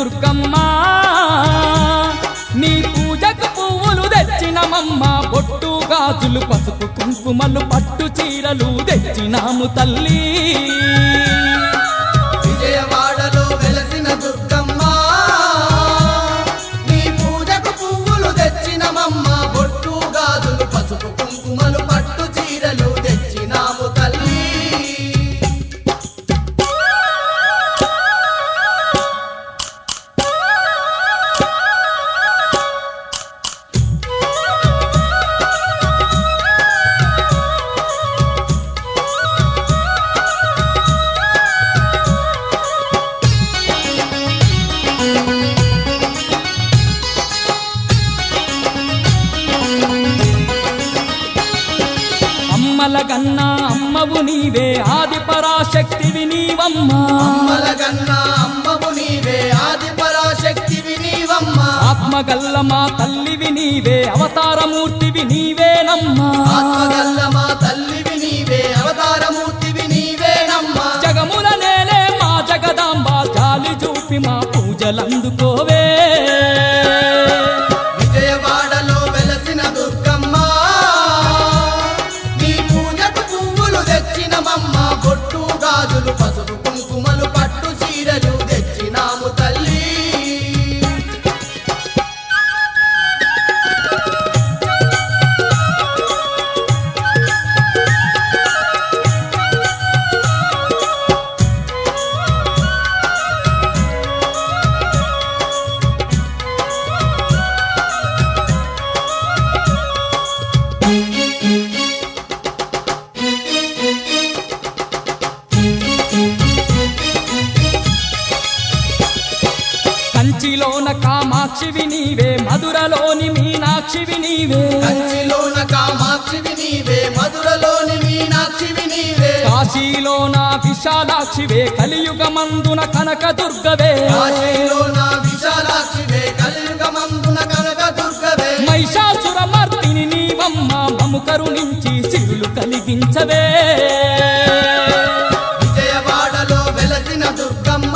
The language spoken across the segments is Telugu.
దుర్గమ్మ నీ పూజకు పువ్వులు తెచ్చినమమ్మ బొట్టు గాజులు పసుపు కుంకుమలు పట్టు చీరలు తెచ్చినాము తల్లి విజయవాడలో వెలసిన దుర్గమ్మ నీ పూజకు పువ్వులు తెచ్చినమమ్మ బొట్టు గాజులు పసుపు కుంకుమలు పట్టు చీరలు తెచ్చినాము తల్లి అమ్మలగన్నా అమ్మవు నీవే ఆది పరాశక్తివి నీవమ్మ అమ్మలగన్నా అమ్మవు నీవే ఆది పరాశక్తివి నీవమ్మ ఆత్మగల్ల మా తల్లివి నీవే అవతారమూర్తివి నీవేనమ్మా ఆత్మగల్ల మా తల్లివి నీవే అవతారమూర్తివి నీవేనమ్మ జగముల నేలే మా జగదాంబ జాలి చూపి మా పూజలందుకోవే విజయవాడలో వెలసిన దుర్గమ్మ నీ పూజకు పువ్వులు తెచ్చినమమ్మ బొట్టు గాజులు పసుపు కుంకుమలు పట్టు చీరలు తెచ్చినాము తల్లి కంచిలోన కామాక్షివి నీవే మధురలోని మీనాక్షివి నీవే కంచిలోన కామాక్షివి నీవే మధురలోని మీనాక్షివి నీవే కాశీలోన విశాలాక్షివే కలియుగమందున కనక దుర్గవే కాశీలోన విశాలాక్షివే కలియుగమందున కనక దుర్గవే మహిషాసురమర్దిని నీవమ్మ మము కరుణించి సిరులు కలిగించవే విజయవాడలో వెలసిన దుర్గమ్మ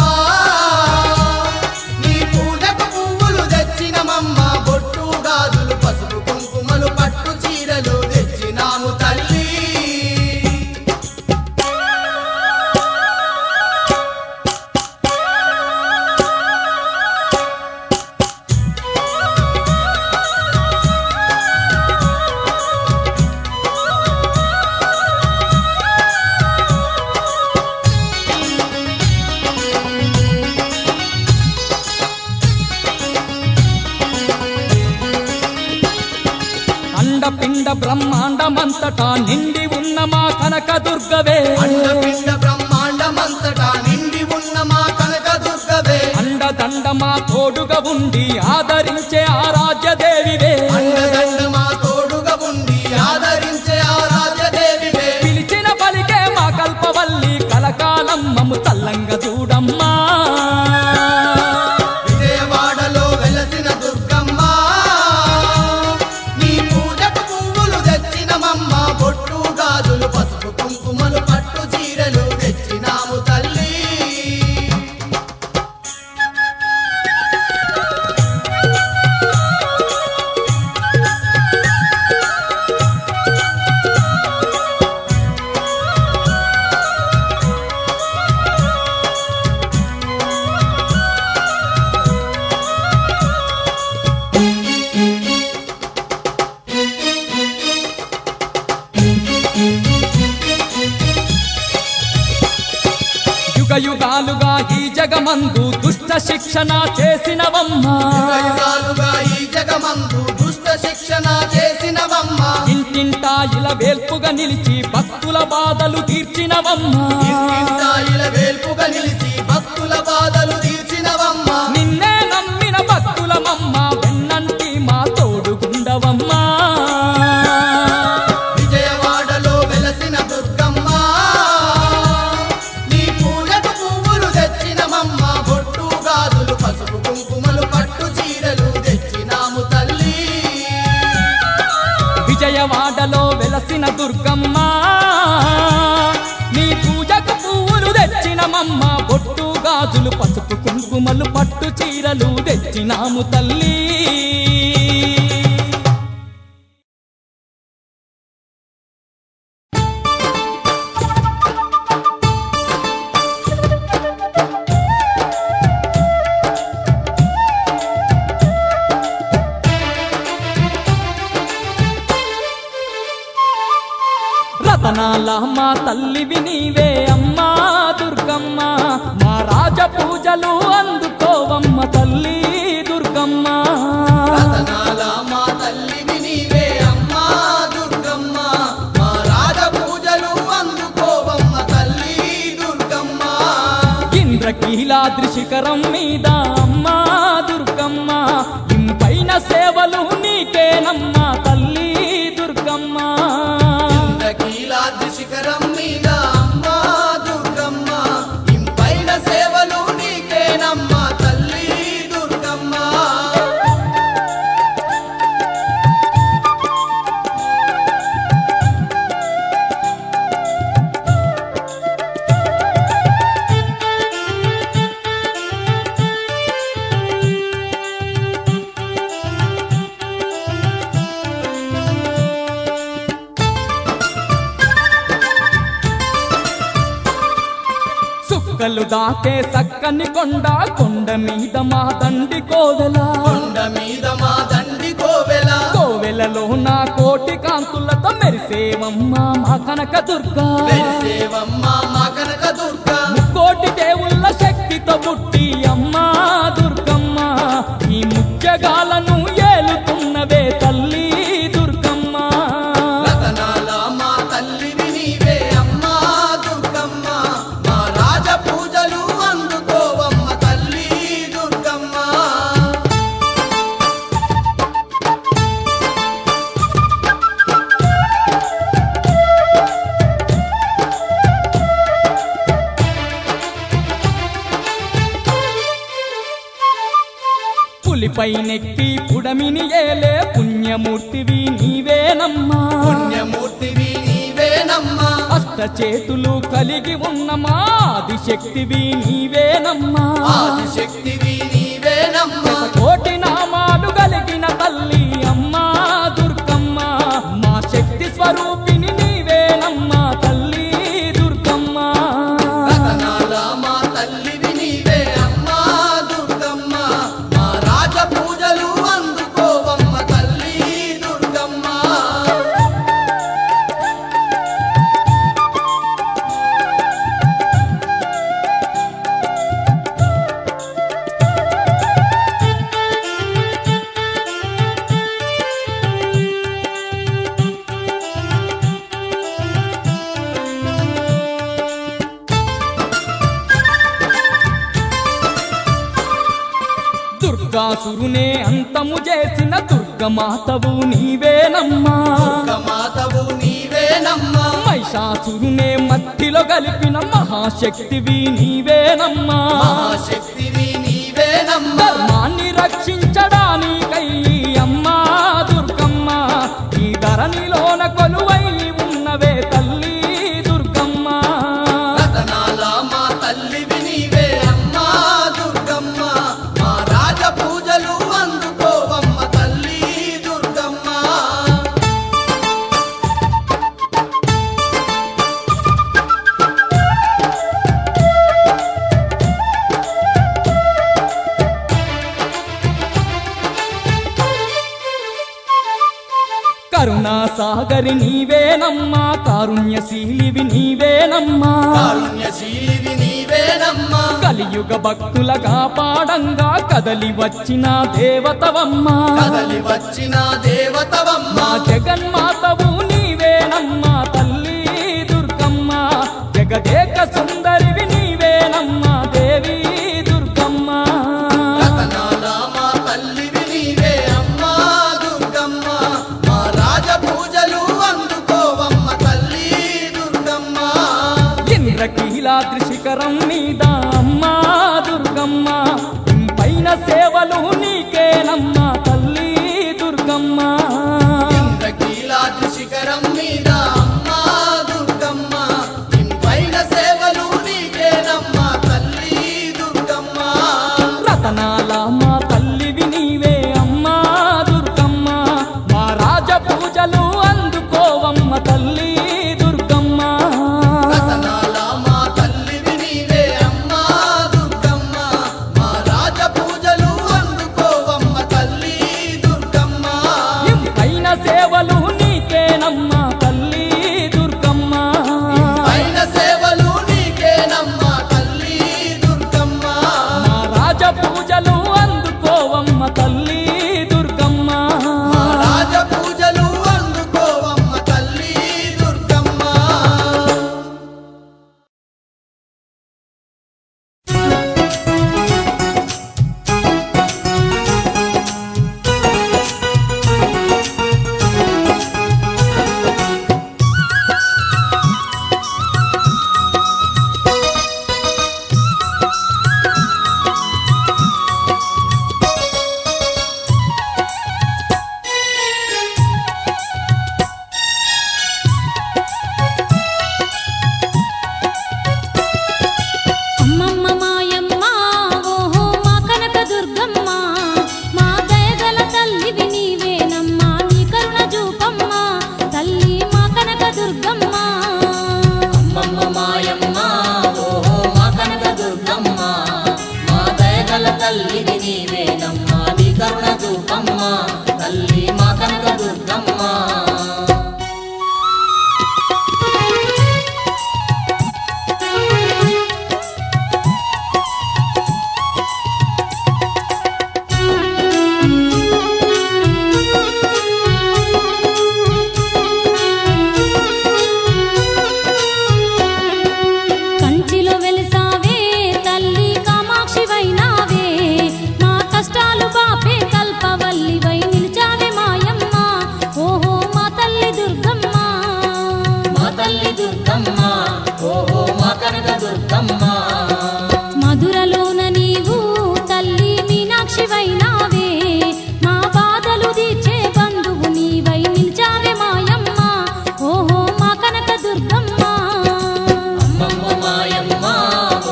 నీ పూజకు పువ్వులు తెచ్చినమమ్మ బొట్టు గాజులు పసుపు కుంకుమలు పట్టు చీరలు తెచ్చినాము తల్లి అండపిండ బ్రహ్మాండమంతటా నిండి ఉన్న మా కనక దుర్గవే అండపిండ బ్రహ్మాండమంతటా నిండి ఉన్న మా కనక దుర్గవే అండదండ మా తోడుగా ఉండి ఆదరించే ఆరాధ్య దేవివే అండదండ మా తోడుగా ఉండి ఆదరించే ఆరాధ్య దేవివే పిలిచిన పలికే మా కల్పవల్లి కలకాలం మము తల్లంగా చూడమ్మా విజయవాడలో వెలసిన దుర్గమ్మ నీ పూజకు పువ్వులు తెచ్చినమమ్మ బొట్టు గాజులు పసుపు కుంకుమలు పట్టు చీరలు తెచ్చినాము తల్లి యుగ యుగాలుగా ఈ జగమందు దుష్ట శిక్షణ చేసినవమ్మ యుగాలుగా ఈ జగమందు దుష్ట శిక్షణ చేసినవమ్మ ఇంటింటా ఇలా వేల్పుగా నిలిచి భక్తుల బాధలు తీర్చినవమ్మ ఇంటింటాయిల వేల్పుగా నిలిచి భక్తుల బాధలు తీర్చినవమ్మ నిన్నే నమ్మిన భక్తులమమ్మ వెన్నంటి మా తోడుగుండవమ్మా విజయవాడలో వెలసిన దుర్గమ్మ నీ పూజకు పువ్వులు తెచ్చినమమ్మ బొట్టు గాజులు పసుపు కుంకుమలు పట్టు చీరలు తెచ్చినాము తల్లి విజయవాడలో వెలసిన దుర్గమ్మ నీ పూజకు పువ్వులు తెచ్చినమమ్మ బొట్టు గాజులు పసుపు కుంకుమ కుంకుమలు పట్టు చీరలు తెచ్చినాము తల్లి. రతనాల మా తల్లివి నీవే అమ్మా దుర్గమ్మ, మా రాజ పూజలు అందుకోవమ్మ తల్లి దుర్గమ్మ. రతనాల మా తల్లివి నీవే అమ్మా దుర్గమ్మ, మా రాజ పూజలు అందుకోవమ్మ తల్లి దుర్గమ్మ. ఇంద్రకీలాద్రి శిఖరం మీద అమ్మా దుర్గమ్మ, ఇంపైన సేవలు నీకేనమ్మా తల్లి దుర్గమ్మ. ఇంద్రకీలాద్రి శిఖరం మీద అమ్మా దుర్గమ్మ, ఇంపైన సేవలు నీకేనమ్మా తల్లి దుర్గమ్మ. సుక్కలు దాకే సక్కని కొండ, కొండ మీద మా దండి కోవెల, కొండ మీద మా దండి కోవెల, కోవెలలో నా కోటి కాంతులతో మెరిసేవమ్మ మా కనక దుర్గా. మెరిసేవమ్మ మా కనక దుర్గా. ముక్కోటి దేవుళ్ళ శక్తితో పుట్టి అమ్మా దుర్గమ్మ, ఈ ముత్యగాలను ఏలుతున్నవే తల్లి దుర్గమ్మ. రతనాల మా తల్లివి నీవే అమ్మా దుర్గమ్మ, మా రాజ పూజలు అందుకోవమ్మ తల్లి దుర్గమ్మ. పులిపై నెక్కి పుడమిని ఏలే పుణ్యమూర్తివి నీవేనమ్మా. పుణ్యమూర్తివి నీవేనమ్మా. అష్ట చేతులు కలిగి ఉన్న మా ఆదిశక్తివి నీవేనమ్మా. ఆదిశక్తివి నీవేనమ్మా. కోటి నామాలు కలిగిన తల్లి అమ్మా దుర్గమ్మ, మా శక్తి స్వరూపిణి నీవేనమ్మా తల్లి దుర్గమ్మ. రతనాల మా తల్లివి నీవే అమ్మా దుర్గమ్మ, మా రాజ పూజలు అందుకోవమ్మ తల్లి దుర్గమ్మ. దుర్గాసురునే అంతము చేసిన దుర్గమాతవు నీవేనమ్మా. దుర్గమాతవు నీవేనమ్మా. మహిషాసురునే మట్టిలో కలిపిన మహాశక్తివి నీవేనమ్మా. మహాశక్తివి నీవేనమ్మా. ధర్మాన్ని రక్షించడానికై అమ్మా దుర్గమ్మ, ఈ ధరణిలోన కొలువై ఉన్నవే తల్లి దుర్గమ్మ. రతనాల మా తల్లివి నీవే అమ్మా దుర్గమ్మ, మా రాజ పూజలు అందుకోవమ్మ తల్లి దుర్గమ్మ. కరుణా సాగరి నీవేనమ్మా, కారుణ్యశీలివి నీవేనమ్మా. కారుణ్యశీలివి నీవేనమ్మా. కలియుగ భక్తుల కాపాడంగా కదలి వచ్చిన దేవతవమ్మా. కదలి వచ్చిన దేవతవమ్మ. మా జగన్మాతవు నీవేనమ్మా తల్లి దుర్గమ్మ, జగదేక సుందరివి నీవేనమ్మా దేవి దుర్గమ్మ. రతనాల మా తల్లివి నీవే అమ్మా దుర్గమ్మ, మా రాజ పూజలు అందుకోవమ్మ తల్లి దుర్గమ్మ. ఇంద్రకీలాద్రి శిఖరం మీద అమ్మా దుర్గమ్మ, పైన సేవలు నీకేనమ్మా తల్లి దుర్గమ్మ. ఇంద్రకీలాద్రి శిఖరం మీద అమ్మా దుర్గమ్మ, ఇంపైన సేవలు నీకేనమ్మా తల్లి దుర్గమ్మ. సేవలు నీకేనమ్మా తల్లి దుర్గమ్మ పైన సేవలు నీకేనమ్మా తల్లి దుర్గమ్మ మా రాజ పూజలు అందుకోవమ్మ తల్లి దుర్గమ్మ మా రాజ పూజలు అందుకోవమ్మ తల్లి దుర్గమ్మ అమ్మమ్మ మాయమ్మ ఓహో మా కనక దుర్గమ్మ మా దయగల తల్లివి నీవేనమ్మా నీ కరుణ చూపమ్మ తల్లి మా కనక దుర్గమ్మ అమ్మమ్మ మాయమ్మ ఓహో మా కనక దుర్గమ్మ మా దయగల తల్లివి నీవేనమ్మా నీ కరుణ చూపమ్మ తల్లి మా కనక దుర్గమ్మ కంచిలో వెలిసావే తల్లి కామాక్షివైనావే మా కష్టాలు బాపే కల్పవల్లివై నిలిచావే మాయమ్మ ఓహో మా తల్లి దుర్గమ్మ మా తల్లి దుర్గమ్మ ఓహో మా కనక దుర్గమ్మ మధురలోన నీవు తల్లి మీనాక్షివైనావే మా బాధలు తీర్చే బంధువు నీవై నిలిచావే మాయమ్మ ఓహో మా కనక దుర్గమ్మ అమ్మమ్మ మాయమ్మ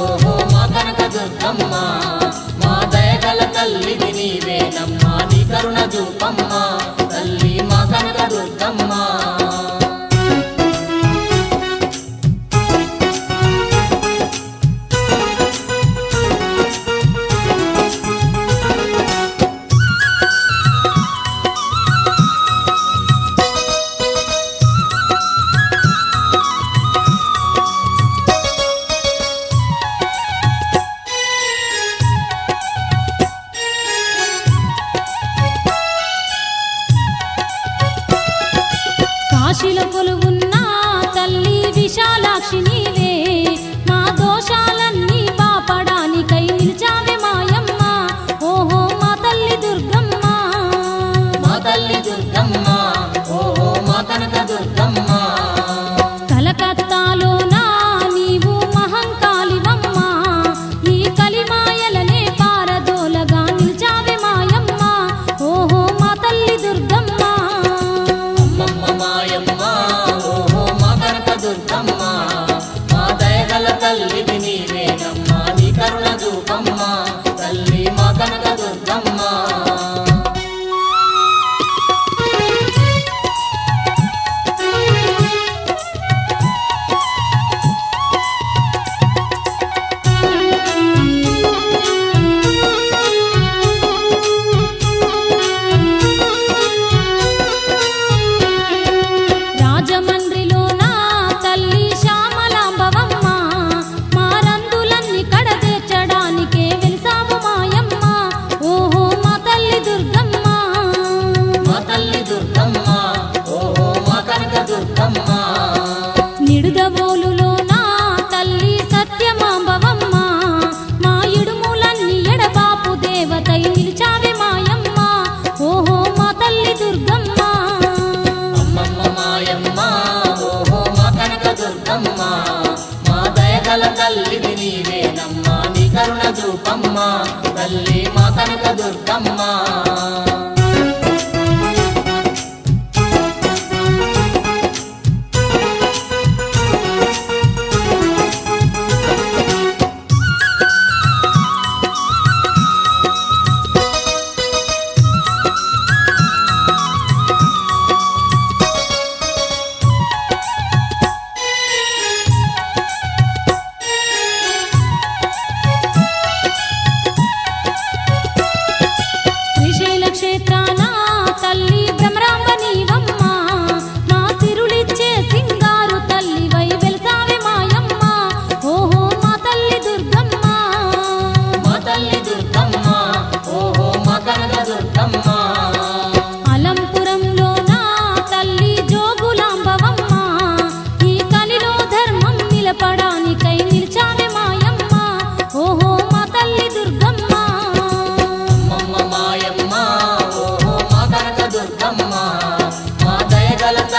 ఓహో మా కనక దుర్గమ్మ మా దయగల తల్లివి నీవేనమ్మా నీ కరుణ చూపమ్మ తల్లి మా కనక దుర్గమ్మ కాశీలో కొలువున్న తల్లి విశాలాక్షి నీవే మా దోషాలన్నీ బాపడానికై నిలిచావే మాయమ్మ ఓహో మా తల్లి దుర్గమ్మ మా తల్లి దుర్గమ్మ ఓహో మా కనక దుర్గమ్మ కలకత్తాలోన నీవు మహంకాళివమ్మ ఈ కలిమాయలనే పారదోలగా నిలిచావే మాయమ్మ ఓహో మా తల్లి దుర్గమ్మ అమ్మమ్మ మాయమ్మ ఓహో మా కనక దుర్గమ్మ మా దయగల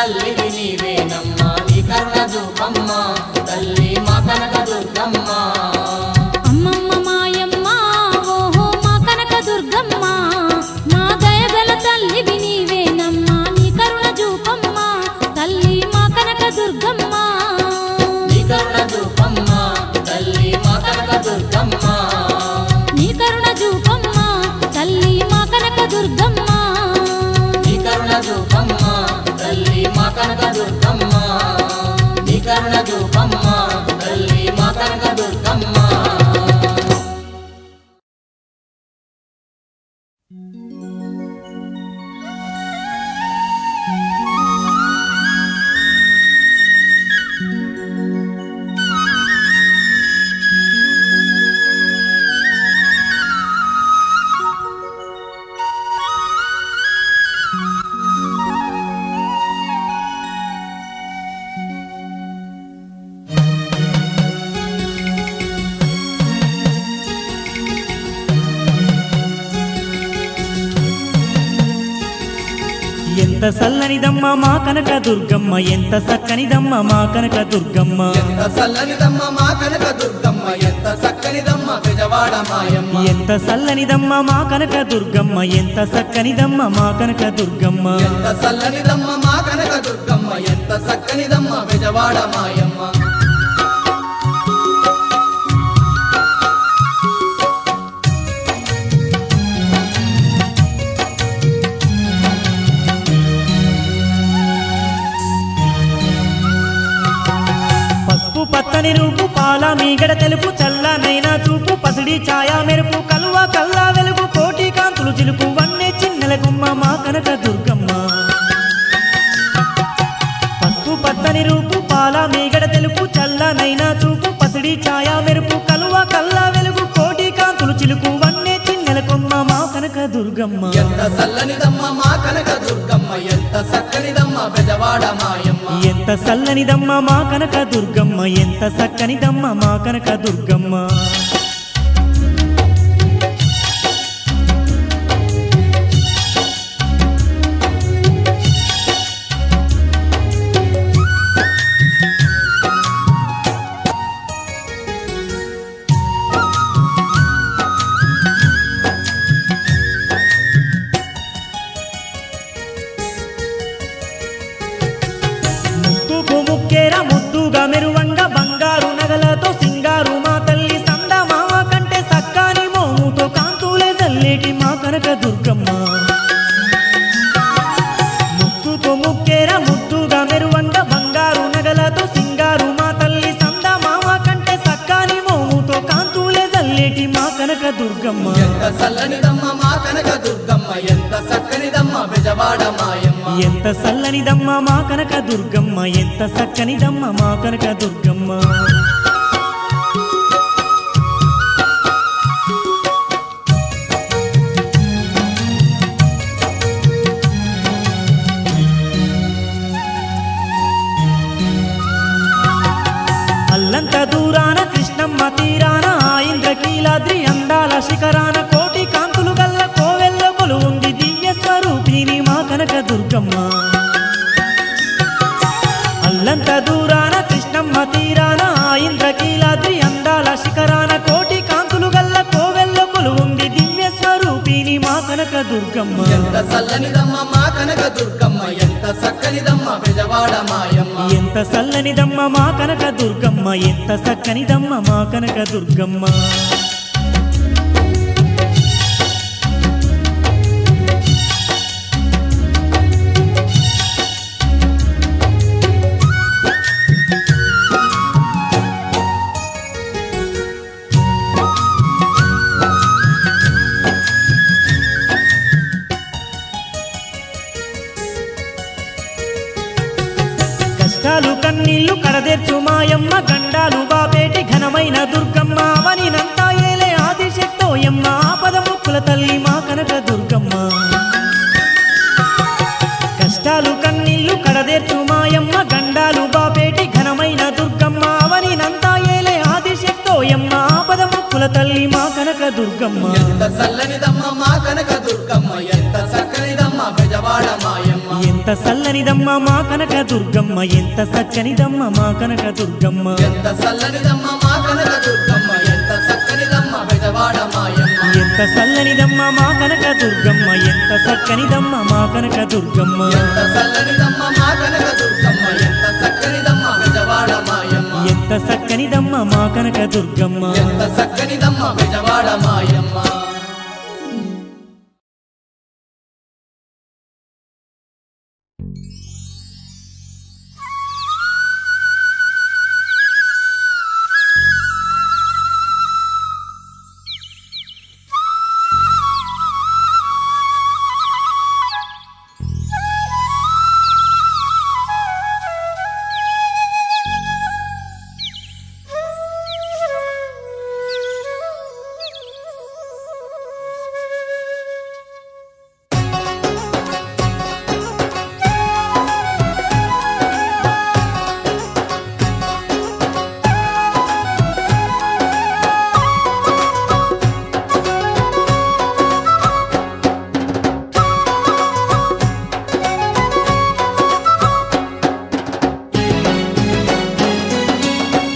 తల్లివి నీవేనమ్మా నీ కరుణ చూపమ్మ తల్లి మా కనక దుర్గమ్మ అమ్మమ్మ మాయమ్మ ఓహో మా కనక దుర్గమ్మ మా దయగల తల్లివి నీవేనమ్మా నీ కరుణ చూపమ్మ తల్లి మా కనక దుర్గమ్మ నీ కరుణ చూపమ్మ తల్లి మా కనక దుర్గమ్మ నీ కరుణ చూపమ్మ తల్లి మా కనక దుర్గమ్మ నీ కరుణ చూపమ్మ తల్లి మా కనక దుర్గమ్మ నీ కరుణ చూపమ్మ తల్లి మా కనక దుర్గమ్మ ఎంత సల్లనిదమ్మ మా కనక దుర్గమ్మ ఎంత సక్కనిదమ్మ మా కనక దుర్గమ్మ ఎంత చల్లనిదమ్మ మా కనక దుర్గమ్మ ఎంత చక్కనిదమ్మ బెజవాడ మాయమ్మ ఎంత సల్లనిదమ్మ మా కనక దుర్గమ్మ ఎంత సక్కనిదమ్మ మా కనక దుర్గమ్మ ఎంత చల్లనిదమ్మ మా కనక దుర్గమ్మ ఎంత చక్కనిదమ్మ బెజవాడ మాయమ్మ పసుపు పచ్చని రూపు పాల మీగడ తెలుపు చల్లనైనా చూపు పసిడి ఛాయా మెరుపు కలువ కల్లా వెలుగు కోటి కాంతులు చిలుపు వన్నె చిన్నెల గుమ్మ మా కనక దుర్గమ్మ పసుపు పచ్చని రూపు పాల మీగడ తెలుపు చల్లనైనా చూపు పసిడి ఛాయా మెరుపు కలువ కల్లా వెలుగు కోటి కాంతులు చిలుకు వన్నె చిన్నెల కొమ్మ మా కనక దుర్గమ్మ ఎంత చల్లనిదమ్మ మా కనక దుర్గమ్మ ఎంత చక్కనిదమ్మ బెజవాడ మాయమ్మ ఎంత సల్లనిదమ్మ మా కనక దుర్గమ్మ ఎంత సక్కనిదమ్మ మా కనక దుర్గమ్మ ముక్కుకు ముక్కేర ముద్దుగా మెరువంగా బంగారు నగలతో సింగారు మా తల్లి సంద మామ కంటే సక్కాని మోముతో కాంతులే జల్లేటి మా కనక దుర్గమ్మ ముక్కుకు ముక్కేర ముద్దుగా మెరువంగా బంగారు నగలతో సింగారు మా తల్లి సంద మామ కంటే సక్కాని మోముతో కాంతులే జల్లేటి మా కనక దుర్గమ్మ ఎంత చల్లనిదమ్మ మా కనక దుర్గమ్మ ఎంత చక్కనిదమ్మ బెజవాడ మాయమ్మ ఎంత సల్లనిదమ్మ మా కనక దుర్గమ్మ ఎంత సక్కనిదమ్మ మా కనక దుర్గమ్మ అల్లంత దూరాన కృష్ణమ్మ తీరాన ఆ ఇంద్రకీలాద్రి అందాల శిఖరాన కోటి కాంతులు గల్ల కోవెల్ల కొలువుంది దివ్య స్వరూపిణి మా కనక దుర్గమ్మ అల్లంత దూరాన కృష్ణమ్మ తీరాన ఆ ఇంద్రకీలాద్రి అందాల శిఖరాన కోటి కాంతులు గల్ల కోవెల్ల కొలువుంది దివ్య స్వరూపిణి మా కనక దుర్గమ్మ ఎంత చల్లనిదమ్మ మా కనక దుర్గమ్మ ఎంత చక్కనిదమ్మ బెజవాడ మాయమ్మ ఎంత సల్లనిదమ్మ మా కనక దుర్గమ్మ ఎంత సక్కనిదమ్మ మా కనక దుర్గమ్మ కష్టాలు కన్నీళ్లు కడదెర్చు మాయమ్మ గండాలు బాపేటి ఘనమైన దుర్గమ్మ అవనినంతా ఏలే ఆదిశక్తోయమ్మ ఆపద ముక్కుల తల్లి మా కనక దుర్గమ్మ కష్టాలు కన్నీళ్లు కడదెర్చు మాయమ్మ గండాలు బాపేటి ఘనమైన దుర్గమ్మ అవనినంతా ఏలే ఆదిశక్తోయమ్మ ఆపద ముక్కుల తల్లి మా కనక దుర్గమ్మ ఎంత చల్లనిదమ్మ మా కనక దుర్గమ్మ ఎంత చక్కనిదమ్మ బెజవాడ మాయమ్మ ఎంత ఎంత సల్లనిదమ్మ మా కనక దుర్గమ్మ ఎంత సచ్చనిదమ్మ మా కనక దుర్గమ్మ ఎంత చల్లనిదమ్మ మా కనక దుర్గమ్మ ఎంత చక్కనిదమ్మ బెజవాడ మాయమ్మ ఎంత సల్లనిదమ్మ మా కనక దుర్గమ్మ ఎంత సక్కనిదమ్మ మా కనక దుర్గమ్మ ఎంత చల్లనిదమ్మ మా కనక దుర్గమ్మ ఎంత చక్కనిదమ్మ బెజవాడ మాయమ్మ ఎంత సక్కనిదమ్మ మా కనక దుర్గమ్మ ఎంత చక్కనిదమ్మ బెజవాడ మాయమ్మ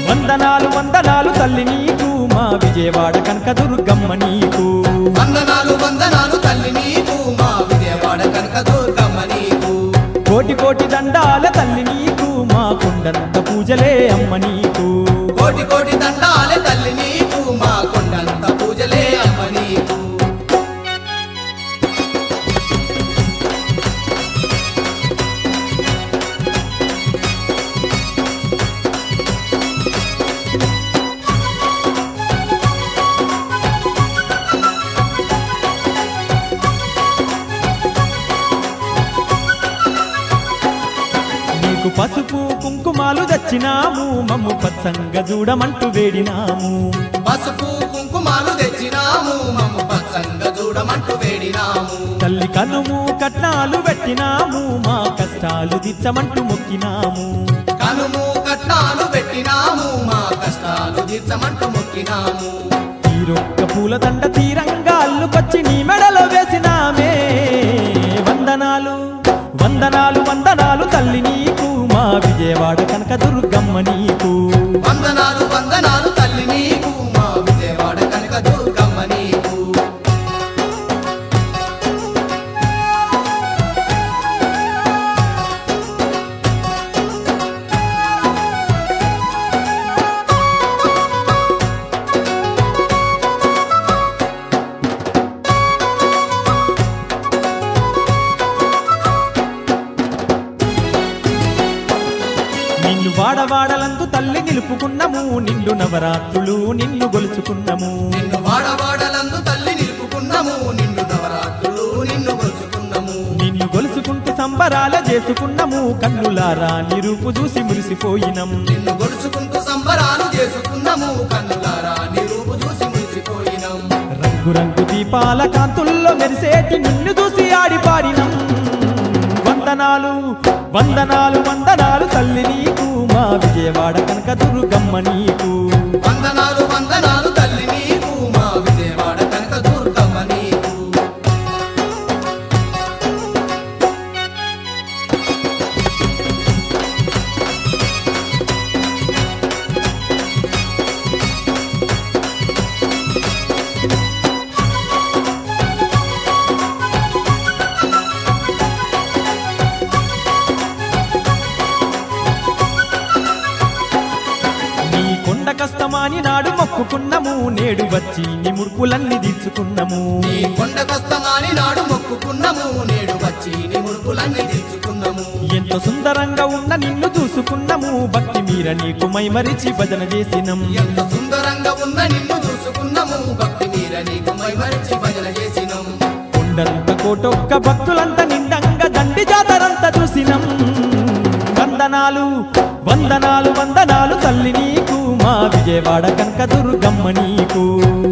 వందనాలు వందనాలు తల్లి నీకు మా విజయవాడ కనకదుర్గమ్మ నీకు వందనాలు వందనాలు తల్లి నీకు మా విజయవాడ కనక దుర్గమ్మ నీకు కోటి కోటి దండాల తల్లి నీకు మా కొండంత పూజలే అమ్మ నీకు కోటి కోటి దండాలే తల్లి నీకు మా కొండంత పూజలే అమ్మ నీకు నీకు పసుపు కుంకుమాలు తెచ్చినాము మమ్ము పచ్చంగా చూడమంటూ వేడినాము పసుపు కుంకుమాలు తెచ్చినాము మమ్ము పచ్చంగా చూడమంటూ వేడినాము తల్లి కనుము కట్నాలు పెట్టినాము మా కష్టాలు తీర్చమంటూ మొక్కినాము కనుము కట్నాలు పెట్టినాము మా కష్టాలు తీర్చమంటూ మొక్కినాము తీరొక్క పూలదండ తీరంగా అల్లుకొచ్చి నీ మెడలో వేసినామే వందనాలు వందనాలు వందనాలు తల్లి నీకు మా విజయవాడ కనకదుర్గమ్మ నీకు వందనాలు వందనాలు తల్లి నీకు మా విజయవాడ కనక దుర్గమ్మ నీకు నిన్ను వాడవాడలందు తల్లి నిలుపుకున్నాము నిండు నవరాత్రులు నిన్ను గొలుచుకున్నాము నిన్ను వాడవాడలందు తల్లి నిలుపుకున్నాము నిన్ను నవరాత్రులు నిన్ను కొలుచుకున్నాము నిన్ను గొలుసుకుంటూ సంబరాల చేసుకున్నాము కన్నులారా నీ రూపు చూసి మురిసిపోయినం నిన్ను గొలుచుకుంటూ సంబరాలు చేసుకున్నాము కన్నులారా నీ రూపు చూసి మురిసిపోయినాం రంగు రంగు దీపాల కాంతుల్లో మెరిసేటి నిన్ను చూసి ఆడిపాడినం వందనాలు వందనాలు వందనాలు తల్లి నీకు మా విజయవాడ కనకదుర్గమ్మ నీకు వందనాలు వందనాలు తల్లి నీకు మా విజయవాడ కనక దుర్గమ్మ నీకు నీ కొండ కష్టమాని నాడు మొక్కుకున్నాము నేడు వచ్చి నీ ముడుపులన్నీ తీర్చుకున్నాము నీ కొండ కష్టమాని నాడు మొక్కుకున్నాము నేడు వచ్చి నీ ముడుపులన్నీ తీర్చుకున్నాము ఎంత సుందరంగా ఉన్న నిన్ను చూసుకున్నాము భక్తి మీర నీకు మైమరిచి భజన చేసినం ఎంత సుందరంగా ఉన్న నిన్ను చూసుకున్నాము భక్తి మీర నీకు మైమరిచి భజన చేసినాం కొండంత కోటొక్క భక్తులంతా నిండంగా దండి జాతరంతా చూసినం వందనాలు వందనాలు వందనాలు తల్లి నీకు మా విజయవాడ కనకదుర్గమ్మ నీకు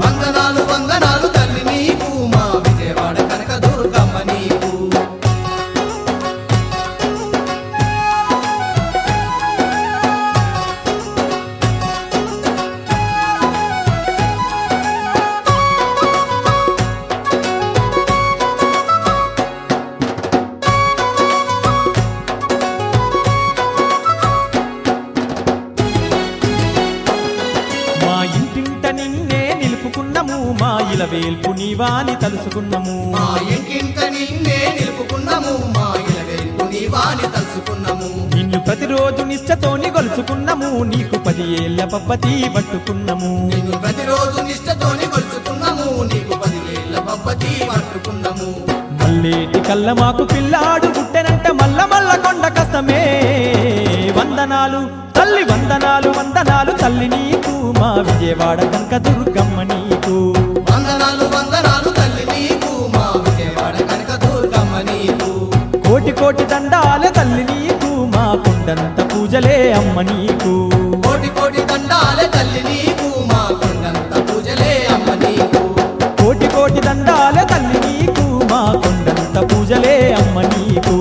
వందనాలు వందనాలు తల్లి నీకు మా విజయవాడ కనక దుర్గమ్మ నీకు ఇలవేల్పు నీవాని తలుసుకున్నము మా ఇంటింట నిన్నే నిలుపుకున్నాము మా ఇలవేల్పు నీవాని తలుసుకున్నాము నిన్ను ప్రతిరోజు నిష్టతోని గొలుచుకున్నము నీకు 10 ఏళ్ల పబ్బతి పట్టుకున్నము నిన్ను ప్రతిరోజు నిష్టతోని కొలుచుకున్నాము నీకు 10 ఏళ్ల పబ్బతి పట్టుకున్నాము మల్లేటి కళ్ళ మాకు పిల్లాడు పుట్టెనంట మల్ల మల్ల కొండ కష్టమే వందనాలు తల్లి వందనాలు వందనాలు తల్లి నీకు మా విజయవాడ కనక దుర్గమ్మ నీకు వందనాలు వందనాలు తల్లి నీకు మా విజయవాడ కనక దుర్గమ్మ నీకు కోటి కోటి దండాలే తల్లి నీకు మా కొండంత పూజలే అమ్మ నీకు కోటి కోటి దండాలే తల్లి నీకు మా కొండంత పూజలే అమ్మ నీకు కోటి కోటి దండాలే తల్లి నీకు మా కొండంత పూజలే అమ్మ నీకు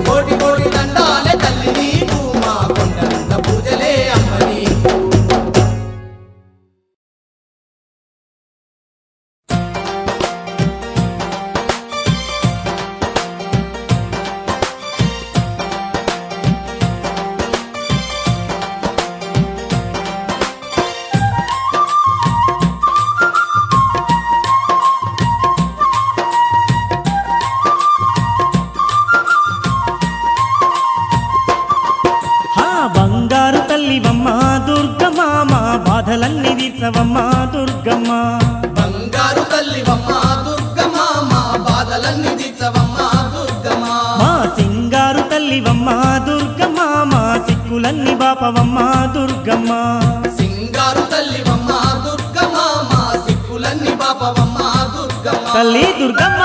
కోటి కోటి దండాలే తల్లి నీకు మా కొండంత పూజలే అమ్మ నీకు హా బంగారు తల్లివమ్మ దుర్గమ్మ మా బాధలన్నీ తీర్చవమ్మ దుర్గమ్మ బంగారు తల్లివమ్మ దుర్గమ్మ మా బాధలన్నీ తీర్చవమ్మ దుర్గమ్మ మా సింగారు తల్లివమ్మ దుర్గమ్మ మా సిక్కులన్నీ బాపవమ్మ దుర్గమ్మ సింగారు తల్లివమ్మ దుర్గమ్మ మా సిక్కులన్నీ బాపవమ్మ దుర్గమ్మ తల్లి దుర్గమ్మ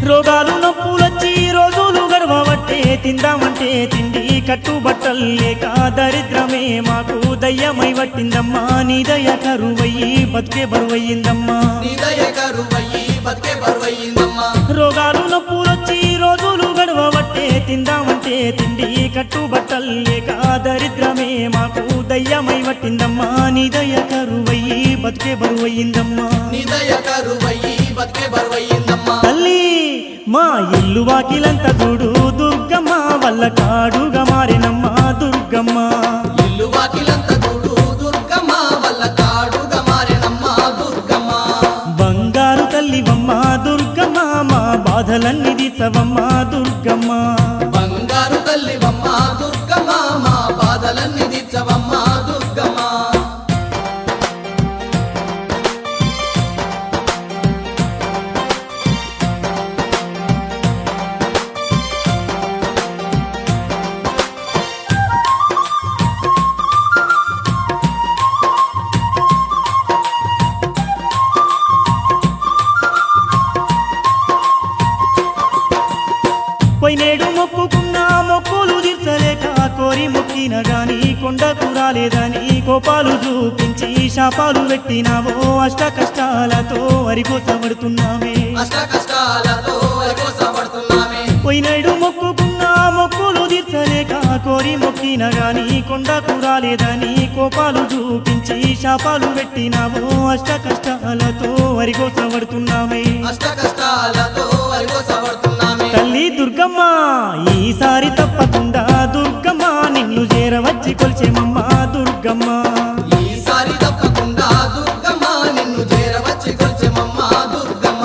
రోగాలు నొప్పులొచ్చి రోజులు గడవబట్టే తిందామంటే తిండి కట్టుబట్టలు లేక దరిద్రమే మాకు దయ్యమై పట్టిందమ్మా నీ దయ కరువయ్యి బతుకే బరువయ్యిందమ్మా నీ దయ కరువయ్యి బతికే బరువయ్యిందమ్మా రోగాలు నొప్పులొచ్చి రోజులు గడవబట్టే తిందామంటే తిండి కట్టుబట్టలు లేక దరిద్రమే మాకు దయ్యమై పట్టిందమ్మా నీ దయ కరువయ్యి బతుకే బరువయ్యిందమ్మా నీ దయ కరువయ్యి బతికే బరువయ్యిందమ్మా తల్లి మా ఇల్లు వాకిలంత చూడు దుర్గమ్మ వల్ల కాడుగా మారినమ్మ దుర్గమ్మ ఇల్లు వాకిలంత చూడు దుర్గమ్మ వల్ల కాడుగా మారినమ్మ దుర్గమ్మ బంగారు తల్లివమ్మ దుర్గమ్మ మా బాధలన్నీ తీర్చవమ్మ దుర్గమ్మ బంగారు తల్లివమ్మ దుర్గమ్మ మా బాధలన్నీ తీర్చవమ్మ దుర్గమ్మ పోయినేడు మొక్కుకున్న మొక్కులు తీర్చలేక కోరి మొక్కిన గాని కొండకు రాలేదని కోపాలు చూపించి శాపాలు పెట్టినావో అష్ట కష్టాలతో వరికోసపడుతున్నామే అష్ట కష్టాలతో కోసపడుతున్నామే పోయినేడు మొక్కుకున్న మొక్కులు తీర్చలేక కోరి మొక్కిన గాని కొండకు రాలేదని కోపాలు చూపించి శాపాలు పెట్టినావో అష్ట కష్టాలతో వరికోసపడుతున్నామే అష్ట కష్టాలతో కోసపడుతున్నామే తల్లి దుర్గమ్మ ఈసారి తప్పకుండా దుర్గమ్మ నిన్ను చేరవచ్చి కొలిచేమమ్మ దుర్గమ్మ ఈసారి తప్పకుండా దుర్గమ్మ నిన్ను చేరవచ్చి కొలిచెమమ్మ దుర్గమ్మ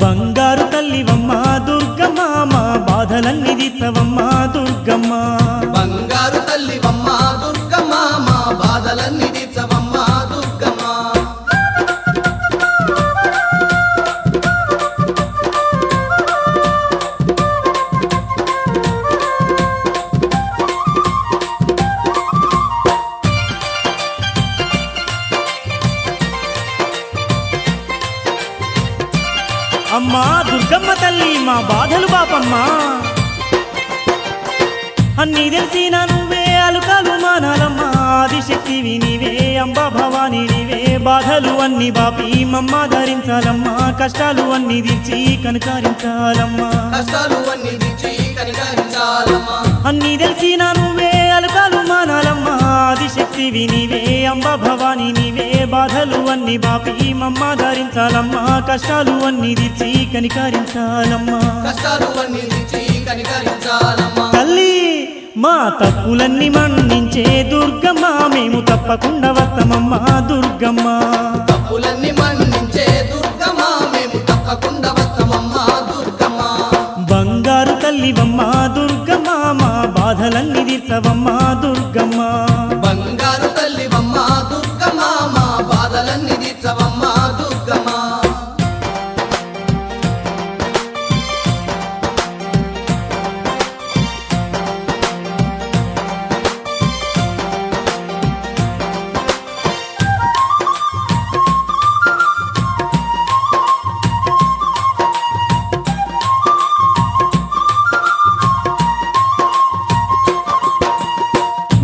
బంగారు తల్లివమ్మ దుర్గమ్మ మా బాధలన్నీ తీర్చవమ్మ దుర్గమ్మ బంగారు తల్లివమ్మ దుర్గమ్మ మా బాధలన్నీ తీర్చవమ్మ దుర్గమ్మ అమ్మా దుర్గమ్మ తల్లి మా బాధలు బాపమ్మా అన్నీ తెలిసిన నువ్వే అలుకాలు మానాలమ్మ ఆదిశక్తివి నీవే అంబా భవాని నీవే బాధలు అన్ని బాపి మమ్మ ధరించాలమ్మా కష్టాలు అన్ని తీర్చి కనకారించాలమ్మా కష్టాలు అన్ని దించి కనికరించాలమ్మా అన్ని తెలిసిన నువ్వే అలుకాలు మానాలమ్మా ఆదిశక్తివి నీవే అంబా భవాని నీవే బాధలు అన్ని బాపి మమ్మ ధరించాలమ్మా కష్టాలు అన్ని తీర్చి కనికారించాలమ్మా కష్టాలు అన్ని దించి కనికరించాలమ్మా తల్లి మా తప్పులన్నీ మన్నించే దుర్గమ్మ మేము తప్పకుండా వస్తామమ్మా దుర్గమ్మ తప్పులన్నీ మన్నించే దుర్గమ్మ మేము తప్పకుండా వస్తామమ్మా దుర్గమ్మ బంగారు తల్లివమ్మ దుర్గమ్మ మా బాధలన్నీ తీర్చవమ్మా దుర్గమ్మ బంగారు తల్లివమ్మ దుర్గమ్మ మా బాధలన్నీ తీర్చవమ్మ దుర్గమ్మ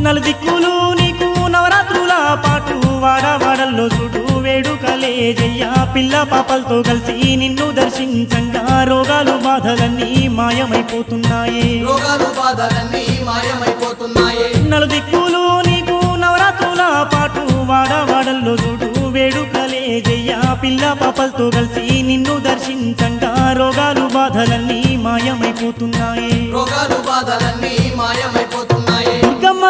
నలుదిక్కులు నీకు నవరాత్రుల పాటు వాడవాడల్లో చూడు వేడుకలే జయ్యా పిల్ల పాపలతో కలిసి నిన్ను దర్శించంగా రోగాలు బాధలన్నీ మాయమైపోతున్నాయే రోగాలు బాధలన్నీ మాయమైపోతున్నాయే నలుదిక్కులు నీకు నవరాత్రుల పాటు వాడవాడల్లో చూడు వేడుకలే జయ్యా పిల్ల పాపలతో కలిసి నిన్ను దర్శించంగా రోగాలు బాధలన్నీ మాయమైపోతున్నాయే రోగాలు బాధలన్నీ మాయమైపోతున్నాయే దుర్గమ్మ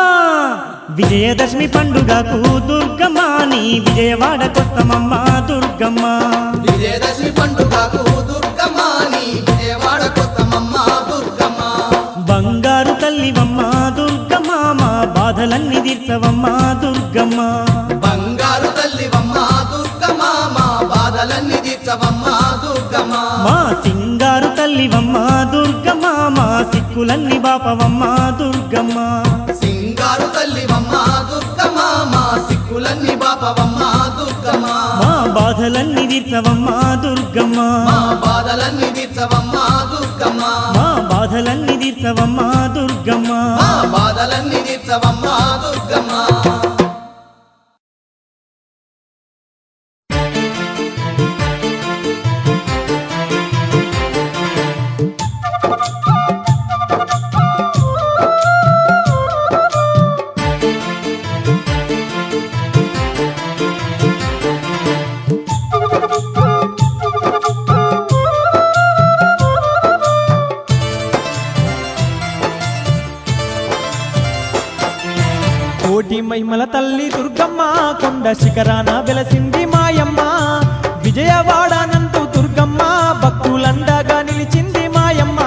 విజయదశమి పండుగకు దుర్గమ్మ నీ విజయవాడ కొత్తమమ్మ దుర్గమ్మ విజయదశమి పండుగకు దుర్గమ్మ నీ విజయవాడ కొత్తమమ్మ దుర్గమ్మ బంగారు తల్లివమ్మ దుర్గమ్మ మా బాధలన్నీ తీర్చవమ్మ దుర్గమ్మ బంగారు తల్లివమ్మ దుర్గమ్మ మా బాధలన్నీ తీర్చవమ్మ దుర్గమ్మ మా సింగారు తల్లివమ్మ దుర్గమ్మ మా సిక్కులన్నీ బాపవమ్మ దుర్గమ్మ సింగారు తల్లివమ్మ దుర్గమ్మ మా సిక్కులన్నీ బాపవమ్మ దుర్గమ్మ మా బాధలన్నీ తీర్చవమ్మ దుర్గమ్మ మా బాధలన్నీ తీర్చవమ్మ దుర్గమ్మ మా బాధలన్నీ తీర్చవమ్మ దుర్గమ్మ మా బాధలన్నీ తీర్చవమ్మ దుర్గమ్మ కోటి మహిమల తల్లి దుర్గమ్మ కొండ శిఖరాన వెలసింది మాయమ్మ విజయవాడనంటూ దుర్గమ్మ భక్తులండగా నిలిచింది మాయమ్మ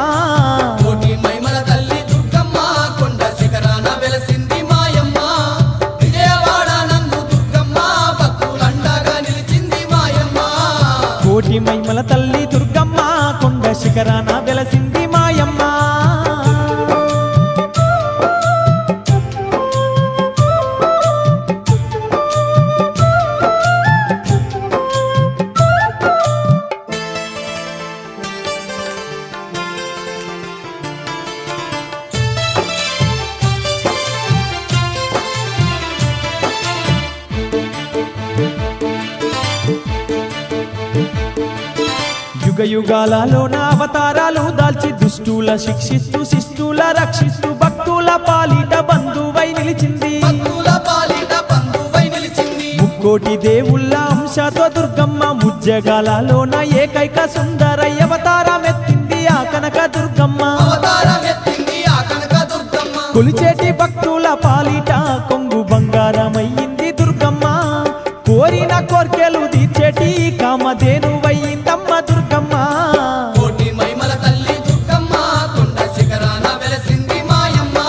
కోటి మహిమల తల్లి దుర్గమ్మ కొండ శిఖరాన వెలసింది మాయమ్మ విజయవాడ నందు దుర్గమ్మ భక్తులండగా నిలిచింది మాయమ్మ కోటి మహిమల తల్లి దుర్గమ్మ కొండ శిఖరాన వెలసింది మాయమ్మ యుగ యుగాలలోన అవతారాలు దాల్చి దుష్టుల శిక్షిస్తూ శిష్టుల రక్షిస్తూ భక్తుల పాలిట బంధువై నిలిచింది భక్తుల పాలిట బంధువై నిలిచింది ముక్కోటి దేవుళ్ళ అంశతో దుర్గమ్మ ముజ్జగాలలోన ఏకైక సుందర అవతారమెత్తింది ఆ కనక దుర్గమ్మ అవతారం ఎత్తింది ఆ కనక దుర్గమ్మ కొలిచేటి భక్తుల పాలిట కొంగు బంగారమయ్యింది దుర్గమ్మ కోరిన కోర్కెలు తీర్చేటి కామధేనువయ్యిందమ్మ దుర్గమ్మ కోటి మహిమల తల్లి దుర్గమ్మ కొండ శిఖరాన వెలసింది మాయమ్మ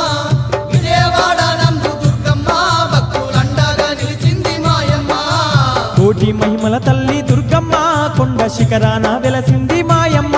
విజయవాడ నందు దుర్గమ్మ భక్తులండగా నిలిచింది మాయమ్మ కోటి మహిమల తల్లి దుర్గమ్మ కొండ శిఖరాన వెలసింది మాయమ్మ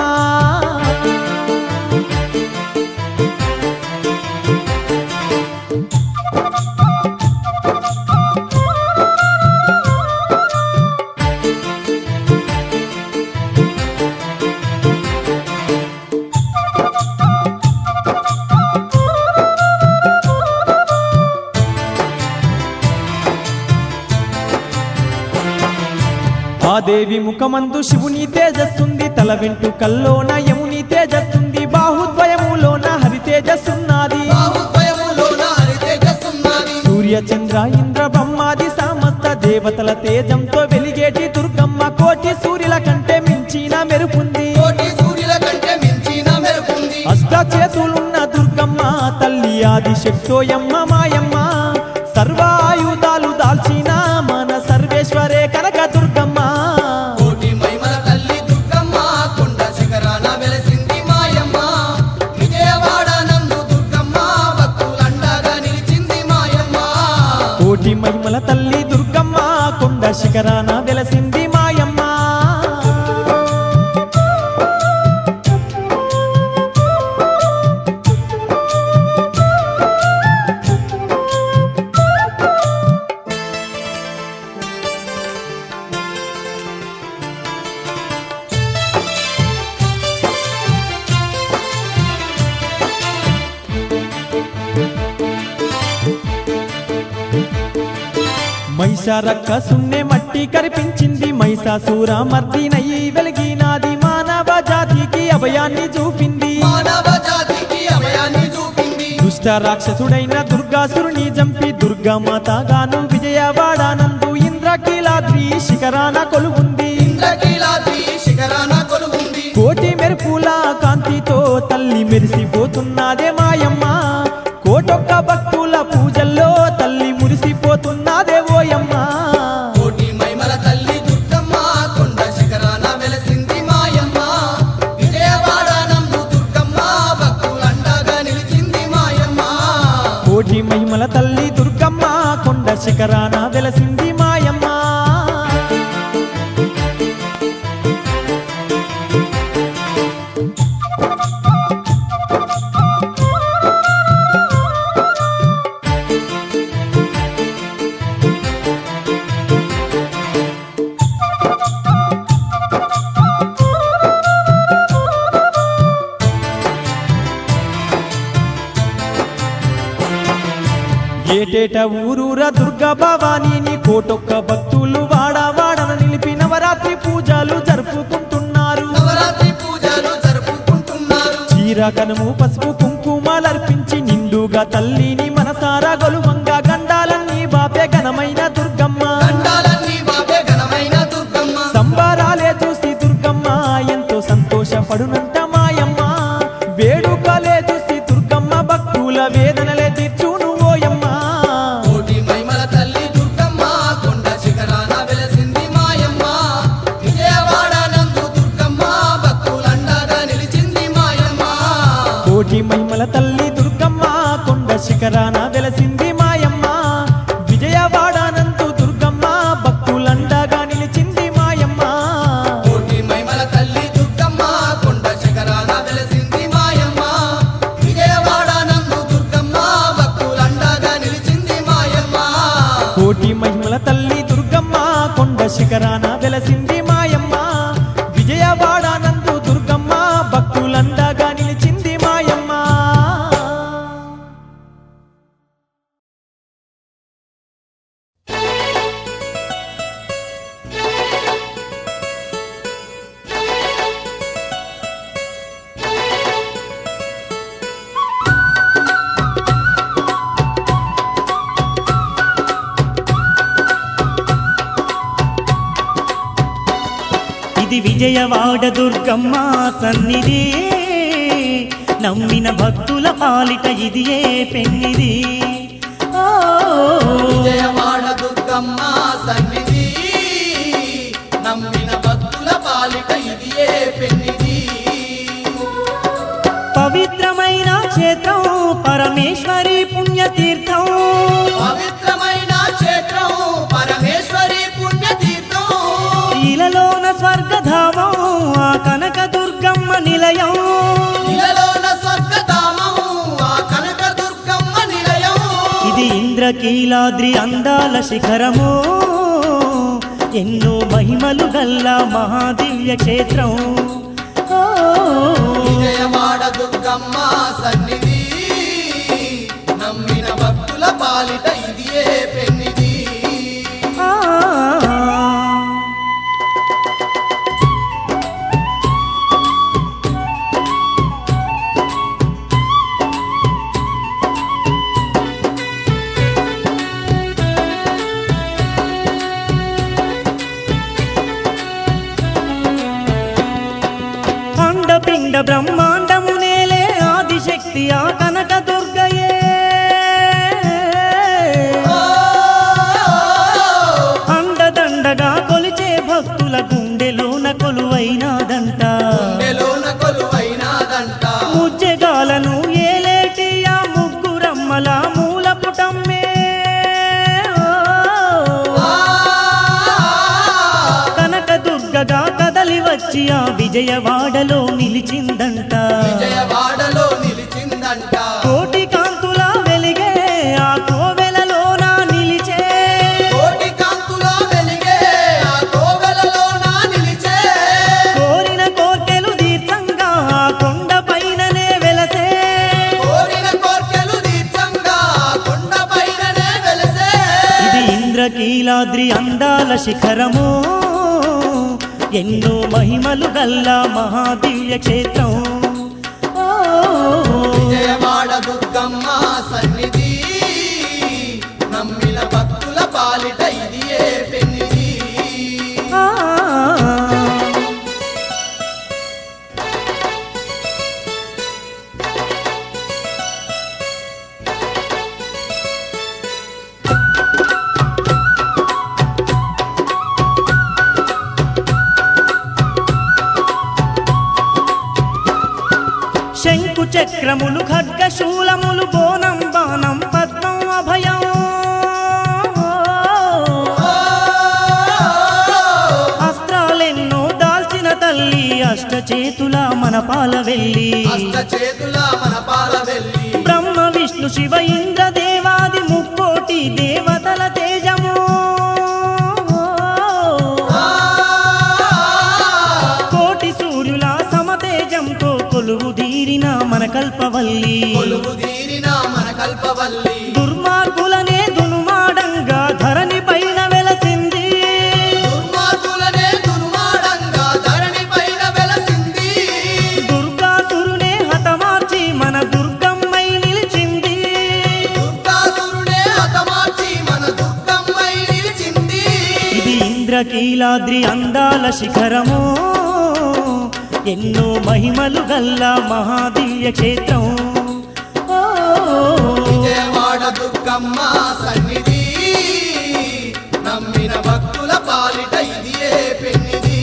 ఆ దేవి ముఖమందు శివుని తేజస్సుంది, తల వెంట్రుకల్లోన యముని తేజస్సుంది, బాహుద్వయములోన హరి తేజస్సున్నది. బాహుద్వయములోన హరి తేజస్సున్నది. సూర్య చంద్ర ఇంద్ర బ్రహ్మాది సమస్త దేవతల తేజంతో వెలిగేటి దుర్గమ్మ, కోటి సూర్యుల కంటే మించిన మెరుపుంది. కోటి సూర్యుల కంటే మించిన మెరుపుంది. అష్ట చేతులున్న దుర్గమ్మ తల్లి ఆది శక్తోయమ్మ మాయమ్మ, సర్వాయుధాలు దాల్చిన మన సర్వేశ్వరే కనక దుర్గమ్మ. కోటి మహిమల తల్లి దుర్గమ్మ కొండ శిఖరాన వెలసింది మాయమ్మ. విజయవాడ నందు దుర్గమ్మ భక్తులండగా నిలిచింది మాయమ్మ. కోటి మహిమల తల్లి దుర్గమ్మ కొండ శిఖరాన వెలసింది మాయమ్మ. మహిషారక్కసున్నే మట్టి కరిపించింది, మహిషాసుర మర్దినయి వెలిగినాది, మానవ జాతికి అభయాన్ని చూపింది. మానవ జాతికి అభయాన్ని చూపింది. దుష్ట రాక్షసుడైన దుర్గాసురుని చంపి దుర్గామాతగాను విజయవాడానందు ఇంద్రకీలాద్రి శిఖరాన కొలువుంది. ఇంద్రకీలాద్రి శిఖరాన కొలువుంది. కోటి మెరుపుల కాంతితో తల్లి మెరిసిపోతున్నదే మాయమ్మ, కోటొక్క భక్తుల పూజల్లో తల్లి మురిసిపోతున్నదే ఓయమ్మ. కోటి మహిమల తల్లి దుర్గమ్మ కొండ శిఖరాన వెలసింది మాయమ్మ. విజయవాడ నందు దుర్గమ్మ భక్తులండగా నిలిచింది మాయమ్మ. కోటి మహిమల తల్లి దుర్గమ్మ కొండ శిఖరాన వెలసింది మాయమ్మ. ఏటేట ఊరూర దుర్గా భవానీని కోటొక్క భక్తులు వాడవాడన నిలిపి నవరాత్రి పూజలు జరుపుకుంటున్నారు. నవరాత్రి పూజలు జరుపుకుంటున్నారు. చీర కనుము పసుపు కుంకుమలర్పించి నిండుగా తల్లిని మనసారా గొలువంగా గండాలన్నీ బాపే ఘనమైన దుర్గమ్మ. గండాలన్నీ బాపే ఘనమైన దుర్గమ్మ. సంబరాలే చూసి దుర్గమ్మ ఎంతో సంతోషపడునంట మాయమ్మ, వేడుకలే చూసి దుర్గమ్మ భక్తుల వేదనలే తీర్చును ఓయమ్మ. కోటి మహిమల తల్లి దుర్గమ్మ కొండ శిఖరాన వెలసింది మాయమ్మ. విజయవాడ నందు దుర్గమ్మ భక్తులండగా నిలిచింది మాయమ్మ. కోటి మహిమల తల్లి దుర్గమ్మ కొండ శిఖరాన వెలసింది మాయమ్మ, విజయవాడనందు దుర్గమ్మ భక్తులండగా నిలిచింది మాయమ్మ. కోటి మహిమల తల్లి దుర్గమ్మ కొండ శిఖరాన వెలసింది మాయమ్మ. విజయవాడ నందు దుర్గమ్మ భక్తులండగా నిలిచింది మాయమ్మ. కోటి మహిమల తల్లి దుర్గమ్మ కొండ శిఖరాన వెలసింది మాయమ్మ, విజయవాడనందు దుర్గమ్మ భక్తులండగా నిలిచింది మాయమ్మ. ఇది విజయవాడ దుర్గమ్మ సన్నిధి, నమ్మిన భక్తుల పాలిట ఇది ఏ పెన్నిది. ఓ విజయవాడ దుర్గమ్మ సన్నిధి, నమ్మిన భక్తుల పాలిట ఇది ఏ పెన్నిది. పవిత్రమైన క్షేత్రం పరమేశ్వరి పుణ్యతీర్థం, పవిత్రమైన క్షేత్రం పరమేశ్వరి పుణ్యతీర్థం. ఇలలోన స్వర్గధామం ఆ కనక దుర్గమ్మ నిలయం, ఇలలోన స్వర్గధామం ఆ కనక దుర్గమ్మ నిలయం. ఇది ఇంద్రకీలాద్రి అందాల శిఖరము, ఎన్నో మహిమలు గల్ల మహాదివ్య క్షేత్రం. ఓ విజయవాడ దుర్గమ్మ సన్నిధి, నమ్మిన భక్తుల పాలిట ఇది ఏ పెన్నిది. పిండ బ్రహ్మాండము నేలే ఆదిశక్తి ఆ కనక దుర్గయే అండదండగా కొలిచే భక్తుల గుండెలోన కొలువైనాదంట ముజ్జెగాలను ఏలేటి ఆ ముగ్గురమ్మల మూల పుటమ్మే కనక దుర్గగా కదలి వచ్చి ఆ విజయవాడలో నిలిచిందంట కోటి కాంతుల వెలిగే ఆ కోవెలలోన నిలిచే కోరిన కోర్కెలు దీర్ఘంగా ఆ కొండ పైననే వెలసే ఇది ఇంద్రకీలాద్రి అందాల శిఖరము ఎన్నో మహిమలు గల్ల మహాదివ్య క్షేత్రం విజయవాడ దుర్గమ్మ సన్నిధి నమ్మిన భక్తుల పాలిట ఇది ఏ పెన్నిది శంకు చక్రములు ఖడ్గ శూలములు బోనం బాణం పద్మం అభయం అస్త్రాలెన్నో దాల్చిన తల్లి అష్టచేతుల మనపాల వెళ్ళి బ్రహ్మ విష్ణు శివ ఇంద్ర దేవాది ముక్కోటి దేవతల తేజము కోటి సూర్యుల సమతేజంతో కొలువు దీరిన మన కల్పవల్లి దుర్మార్గులనే దునుమాడంగా ధరణి పైన వెలసింది దుర్గాసురునే హతమార్చి మన దుర్గమ్మై నిలిచింది ఇది ఇంద్రకీలాద్రి అందాల శిఖరము ఎన్నో మహిమలు గల్ల మహాదివ్య క్షేత్రం విజయవాడ దుర్గమ్మ సన్నిధి నమ్మిన భక్తుల పాలిట ఇది ఏ పెన్నిది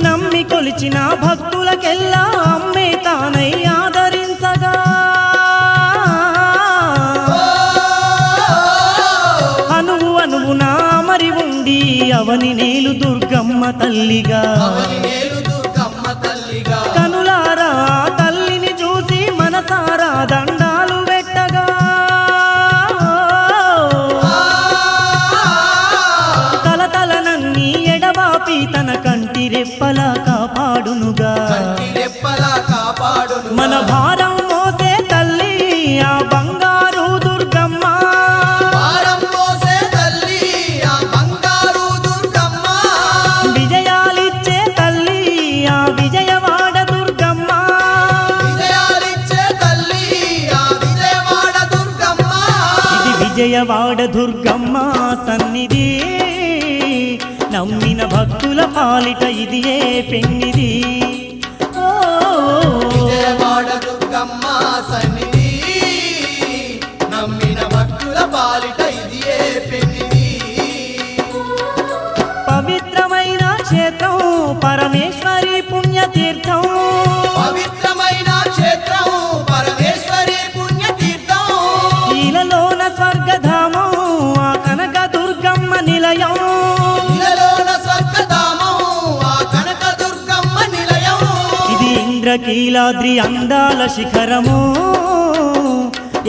నమ్మి కొలిచిన భక్తులకెల్లా అమ్మే తానై ఆదరించగా అనువు అనువున మరి ఉండి అవని నేలు దుర్గమ్మ తల్లిగా కనులారా తల్లిని చూసి మనసారా దండాలు పెట్టగా తలతలనన్నీ ఎడబాపి తన కంటి రెప్పలా కాపాడునుగా మన భారం మోసే తల్లి ఆ బంగారు దుర్గమ్మ విజయాలిచ్చే తల్లి ఆ విజయవాడ దుర్గమ్మ ఇది విజయవాడ దుర్గమ్మ సన్నిధి నమ్మిన భక్తుల పాలిట ఇది ఏ పెన్నిది విజయవాడ దుర్గమ్మ సన్నిధి నమ్మిన భక్తుల పాలిట ఇది ఏ పెన్నిది పవిత్రమైన క్షేత్రం పరమేశ్వరి పుణ్యతీర్థం పవిత్రమైన క్షేత్రం పరమేశ్వరి పుణ్యతీర్థం ఈలలోన స్వర్గధామం ఆ కనక దుర్గమ్మ నిలయం ఇది ఇంద్రకీలాద్రి అందాల శిఖరము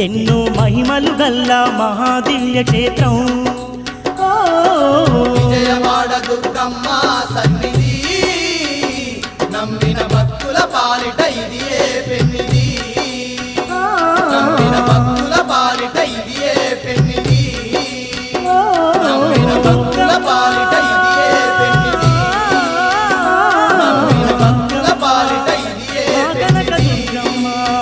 ఎన్నో మహిమలు గల్ల మహాదివ్య క్షేత్రం విజయవాడ దుర్గమ్మ సన్నిధి నమ్మిన భక్తుల పాలిట ఇది ఏ పెన్నిది నమ్మిన భక్తుల పాలిట ఇది ఏ పెన్నిది నమ్మిన భక్తుల పాలిట పోయిరమ్మా